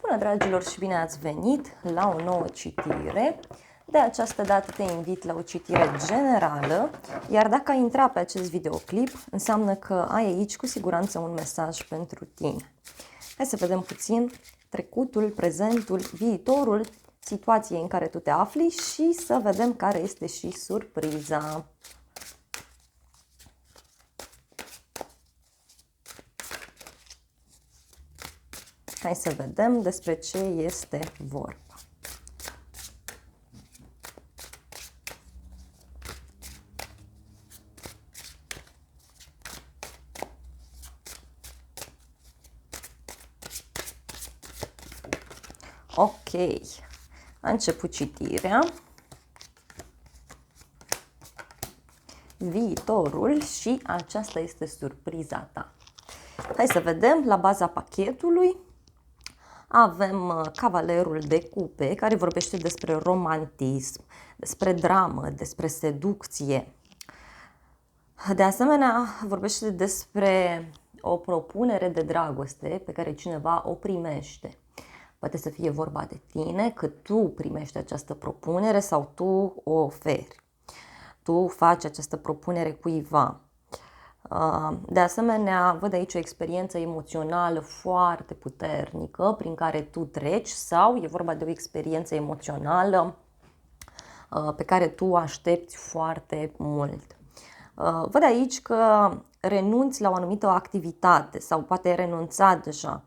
Bună, dragilor, și bine ați venit la o nouă citire. De această dată te invit la o citire generală, iar dacă ai intrat pe acest videoclip, înseamnă că ai aici cu siguranță un mesaj pentru tine. Hai să vedem puțin trecutul, prezentul, viitorul situației în care tu te afli și să vedem care este și surpriza. Hai să vedem despre ce este vorba. Ok, a început citirea. Viitorul și aceasta este surpriza ta. Hai să vedem la baza pachetului. Avem cavalerul de cupe, care vorbește despre romantism, despre dramă, despre seducție. De asemenea, vorbește despre o propunere de dragoste pe care cineva o primește. Poate să fie vorba de tine, că tu primești această propunere sau tu o oferi. Tu faci această propunere cuiva. De asemenea, văd aici o experiență emoțională foarte puternică prin care tu treci sau e vorba de o experiență emoțională pe care tu aștepți foarte mult. Văd aici că renunți la o anumită activitate sau poate ai renunțat deja.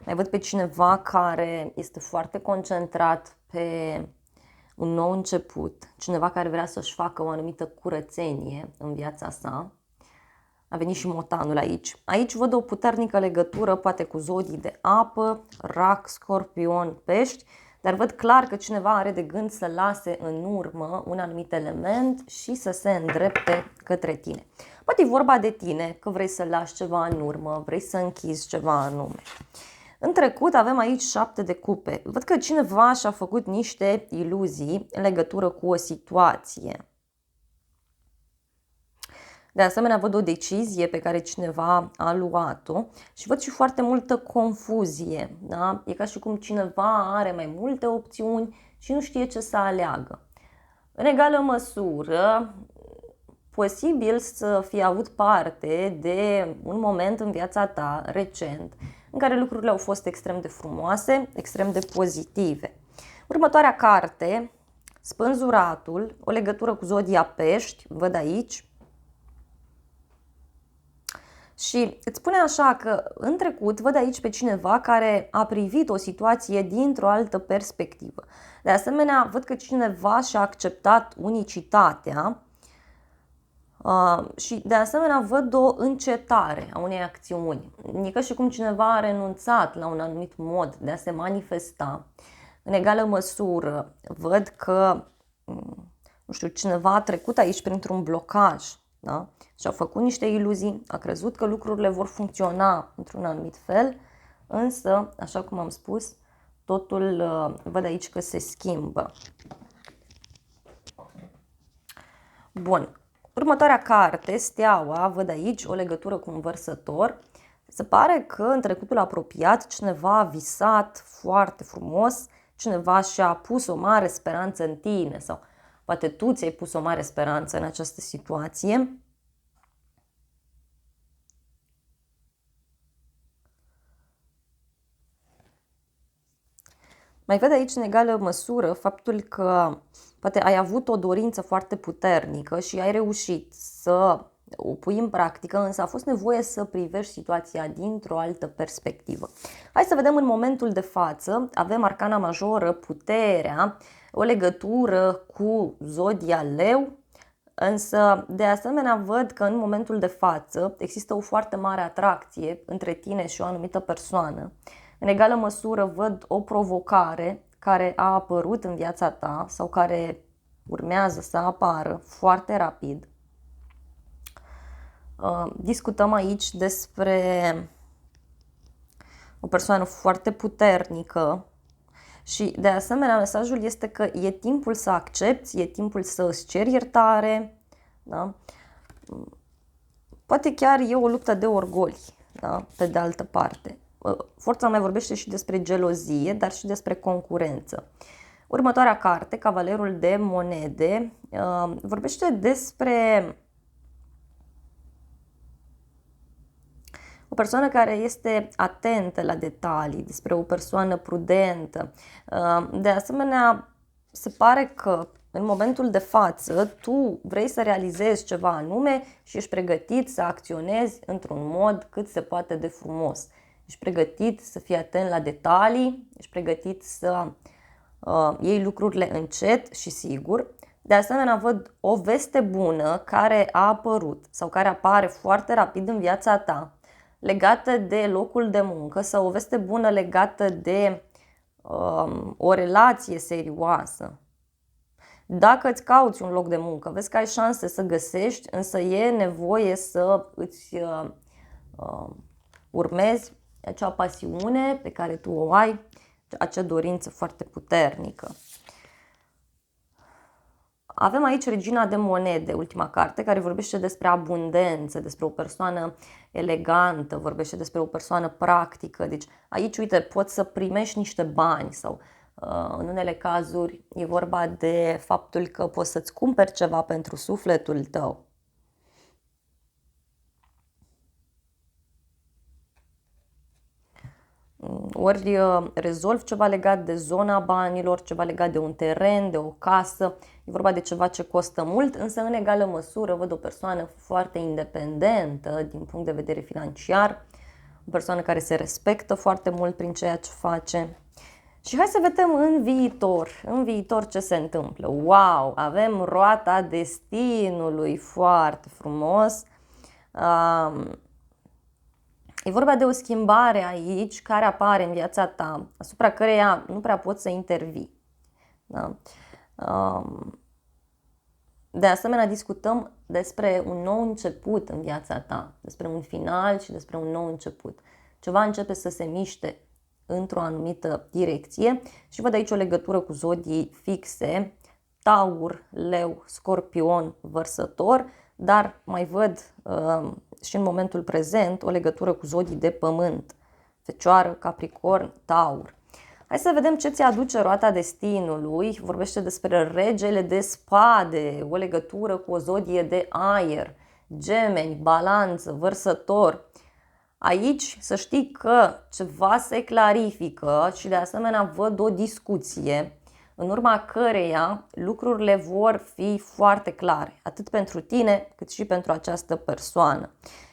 Mai văd pe cineva care este foarte concentrat pe un nou început, cineva care vrea să-și facă o anumită curățenie în viața sa. A venit și motanul aici. Aici văd o puternică legătură, poate cu zodii de apă, rac, scorpion, pești, dar văd clar că cineva are de gând să lase în urmă un anumit element și să se îndrepte către tine. Poate e vorba de tine, că vrei să lași ceva în urmă, vrei să închizi ceva anume. În trecut avem aici 7 de cupe. Văd că cineva și-a făcut niște iluzii în legătură cu o situație. De asemenea, văd o decizie pe care cineva a luat-o și văd și foarte multă confuzie. Da? E ca și cum cineva are mai multe opțiuni și nu știe ce să aleagă. În egală măsură, posibil să fie avut parte de un moment în viața ta recent în care lucrurile au fost extrem de frumoase, extrem de pozitive. Următoarea carte, Spânzuratul, o legătură cu zodia pești, văd aici. Și îți spune așa că în trecut văd aici pe cineva care a privit o situație dintr-o altă perspectivă. De asemenea, văd că cineva și-a acceptat unicitatea și de asemenea văd o încetare a unei acțiuni. E ca și cum cineva a renunțat la un anumit mod de a se manifesta. În egală măsură văd că, nu știu, cineva a trecut aici printr-un blocaj. Da? Și-a făcut niște iluzii, a crezut că lucrurile vor funcționa într-un anumit fel, însă, așa cum am spus, totul văd aici că se schimbă. Bun. Următoarea carte, Steaua, văd aici o legătură cu un vărsător. Se pare că în trecutul apropiat cineva a visat foarte frumos, cineva și-a pus o mare speranță în tine sau poate tu ți-ai pus o mare speranță în această situație. Mai văd aici în egală măsură faptul că poate ai avut o dorință foarte puternică și ai reușit să o pui în practică, însă a fost nevoie să privești situația dintr-o altă perspectivă. Hai să vedem în momentul de față. Avem arcana majoră, puterea, o legătură cu zodia leu, însă de asemenea văd că în momentul de față există o foarte mare atracție între tine și o anumită persoană. În egală măsură văd o provocare care a apărut în viața ta sau care urmează să apară foarte rapid. Discutăm aici despre o persoană foarte puternică și de asemenea mesajul este că e timpul să accepti, e timpul să îți ceri iertare. Da? Poate chiar e o luptă de orgoli, da? Pe de altă parte. forța mai vorbește și despre gelozie, dar și despre concurență. Următoarea carte, Cavalerul de monede, vorbește despre o persoană care este atentă la detalii, despre o persoană prudentă. De asemenea, se pare că în momentul de față tu vrei să realizezi ceva anume și ești pregătit să acționezi într-un mod cât se poate de frumos. Ești pregătit să fii atent la detalii, ești pregătit să iei lucrurile încet și sigur. De asemenea, văd o veste bună care a apărut sau care apare foarte rapid în viața ta, legată de locul de muncă sau o veste bună legată de o relație serioasă. Dacă îți cauți un loc de muncă, vezi că ai șanse să găsești, însă e nevoie să îți urmezi acea pasiune pe care tu o ai, acea dorință foarte puternică. Avem aici Regina de monede, ultima carte, care vorbește despre abundență, despre o persoană elegantă, vorbește despre o persoană practică. Deci aici, uite, poți să primești niște bani sau în unele cazuri e vorba de faptul că poți să-ți cumperi ceva pentru sufletul tău. Ori rezolvi ceva legat de zona banilor, ceva legat de un teren, de o casă. E vorba de ceva ce costă mult, însă în egală măsură văd o persoană foarte independentă din punct de vedere financiar, o persoană care se respectă foarte mult prin ceea ce face. Și hai să vedem în viitor ce se întâmplă. Wow, avem roata destinului, foarte frumos. E vorba de o schimbare aici care apare în viața ta, asupra căreia nu prea poți să intervii. Da? De asemenea, discutăm despre un nou început în viața ta, despre un final și despre un nou început. Ceva începe să se miște într-o anumită direcție și văd aici o legătură cu zodii fixe, Taur, Leu, Scorpion, Vărsător, dar mai văd și în momentul prezent o legătură cu zodii de pământ, Fecioară, Capricorn, Taur. Hai să vedem ce ți aduce roata destinului. Vorbește despre regele de spade, o legătură cu o zodie de aer, Gemeni, Balanță, Vărsător. Aici să știi că ceva se clarifică și de asemenea văd o discuție în urma căreia lucrurile vor fi foarte clare, atât pentru tine cât și pentru această persoană.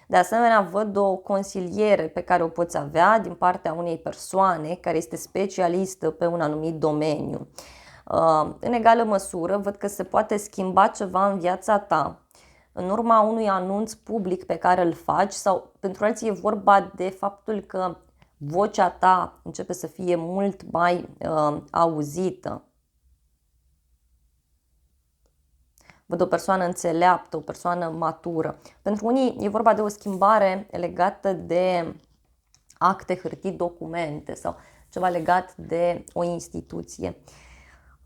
De asemenea, văd o consiliere pe care o poți avea din partea unei persoane care este specialistă pe un anumit domeniu. În egală măsură, văd că se poate schimba ceva în viața ta în urma unui anunț public pe care îl faci sau pentru alții e vorba de faptul că vocea ta începe să fie mult mai auzită. Văd o persoană înțeleaptă, o persoană matură. Pentru unii e vorba de o schimbare legată de acte, hârtii, documente sau ceva legat de o instituție.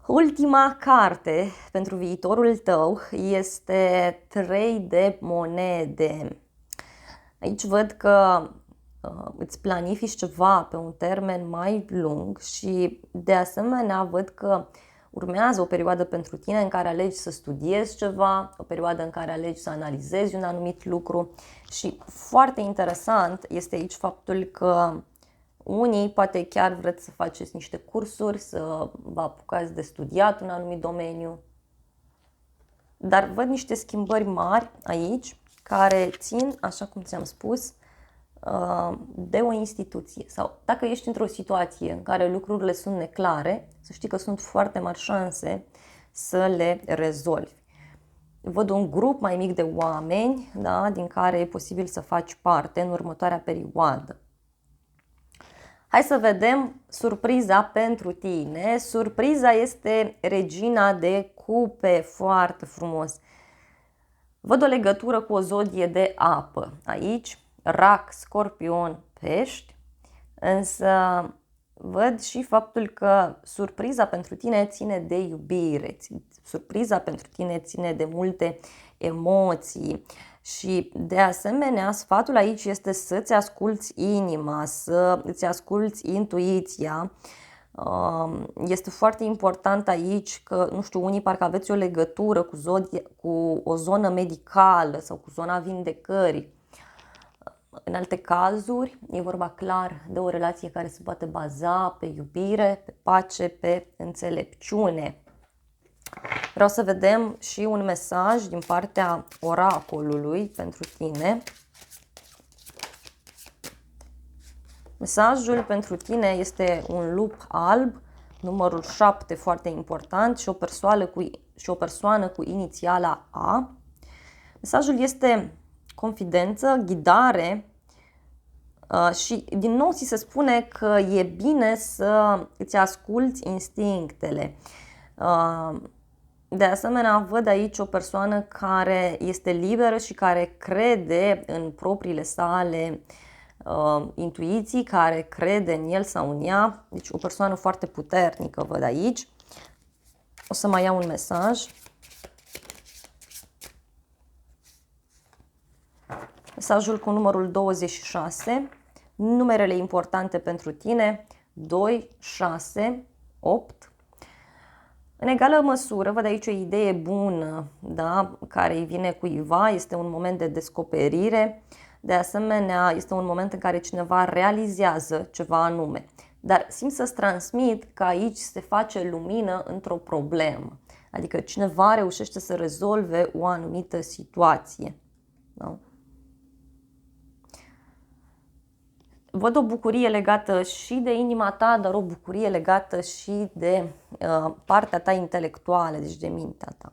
Ultima carte pentru viitorul tău este 3 de monede. Aici văd că îți planifici ceva pe un termen mai lung și de asemenea văd că urmează o perioadă pentru tine în care alegi să studiezi ceva, o perioadă în care alegi să analizezi un anumit lucru și foarte interesant este aici faptul că unii poate chiar vreți să faceți niște cursuri, să vă apucați de studiat un anumit domeniu, dar văd niște schimbări mari aici care țin, așa cum ți-am spus, de o instituție sau dacă ești într-o situație în care lucrurile sunt neclare, să știi că sunt foarte mari șanse să le rezolvi. Văd un grup mai mic de oameni, da, din care e posibil să faci parte în următoarea perioadă. Hai să vedem surpriza pentru tine. Surpriza este Regina de cupe, foarte frumos. Văd o legătură cu o zodie de apă. Aici, Rac, Scorpion, Pești, însă văd și faptul că surpriza pentru tine ține de iubire, surpriza pentru tine ține de multe emoții. Și de asemenea, sfatul aici este să-ți asculți inima, să îți asculți intuiția. Este foarte important aici că, nu știu, unii parcă aveți o legătură cu o zonă medicală sau cu zona vindecării. În alte cazuri, e vorba clar de o relație care se poate baza pe iubire, pe pace, pe înțelepciune. Vreau să vedem și un mesaj din partea oracolului pentru tine. Mesajul pentru tine este un lup alb, numărul 7, foarte important, și o persoană cu inițiala A. Mesajul este confidență, ghidare și din nou ți se spune că e bine să îți asculți instinctele. De asemenea, văd aici o persoană care este liberă și care crede în propriile sale intuiții, care crede în el sau în ea. Deci o persoană foarte puternică văd aici. O să mai iau un mesaj. Mesajul cu numărul 26. Numerele importante pentru tine: 2, 6, 8. În egală măsură, văd aici o idee bună, da, care îi vine cuiva, este un moment de descoperire, de asemenea este un moment în care cineva realizează ceva anume. Dar simt să-ți transmit că aici se face lumină într-o problemă, adică cineva reușește să rezolve o anumită situație. Da? Văd o bucurie legată și de inima ta, dar o bucurie legată și de partea ta intelectuală, deci de mintea ta.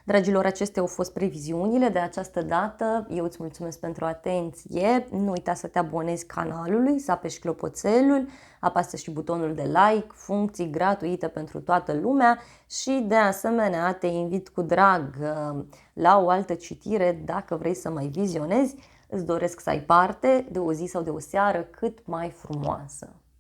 Dragilor, acestea au fost previziunile de această dată. Eu îți mulțumesc pentru atenție. Nu uita să te abonezi canalului, să apeși clopoțelul, apasă și butonul de like, funcții gratuite pentru toată lumea și de asemenea te invit cu drag la o altă citire dacă vrei să mai vizionezi. Îți doresc să ai parte de o zi sau de o seară cât mai frumoasă.